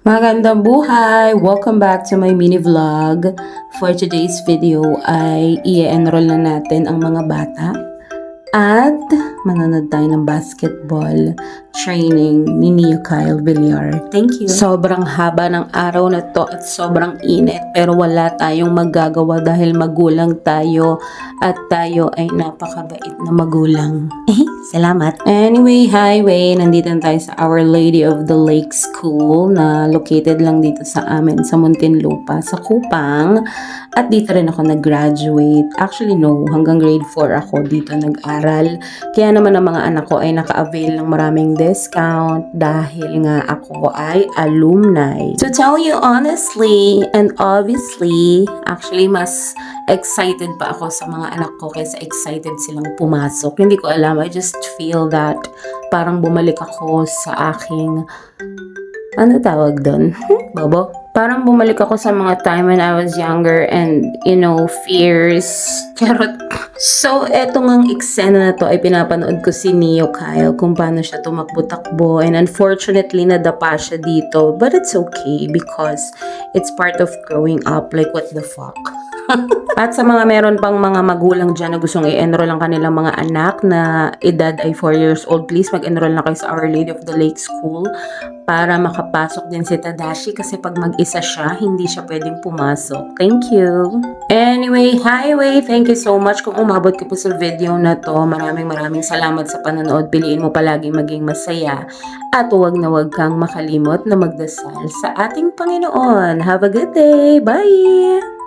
Magandang buhay! Welcome back to my mini vlog. For today's video ay i-enroll na natin ang mga bata at manonood tayo ng basketball training ni Nia Kyle Villar. Thank you! Sobrang haba ng araw na to at sobrang init pero wala tayong magagawa dahil magulang tayo at tayo ay napakabait na magulang. Salamat! Anyway, highway, nandito na tayo sa Our Lady of the Lake School na located lang dito sa amin sa Muntinlupa, sa Kupang. At dito rin ako nag-graduate. Actually, no, hanggang grade 4 ako dito nag-aral. Kaya naman ang mga anak ko ay naka-avail ng maraming discount dahil nga ako ay alumni. To tell you honestly and obviously, actually mas excited pa ako sa mga anak ko kaysa excited silang pumasok. Hindi ko alam, I just feel that parang bumalik ako sa aking, ano tawag doon? Bobo? Parang bumalik ako sa mga time when I was younger and, you know, fears. Charot. So, etong ang eksena na to ay pinapanood ko si Nia Kyle kung paano siya tumakbo-takbo, and unfortunately nadapa siya dito, but it's okay because it's part of growing up. Like, what the fuck? At sa mga meron pang mga magulang dyan na gustong i-enroll ang kanilang mga anak na edad ay 4 years old, please mag-enroll na kayo sa Our Lady of the Lake School para makapasok din si Tadashi kasi pag mag-isa siya, hindi siya pwedeng pumasok. Thank you! Anyway, highway, thank you so much kung umabot ka po sa video na to. Maraming salamat sa panonood. Piliin mo palagi maging masaya at huwag na huwag kang makalimot na magdasal sa ating Panginoon. Have a good day! Bye!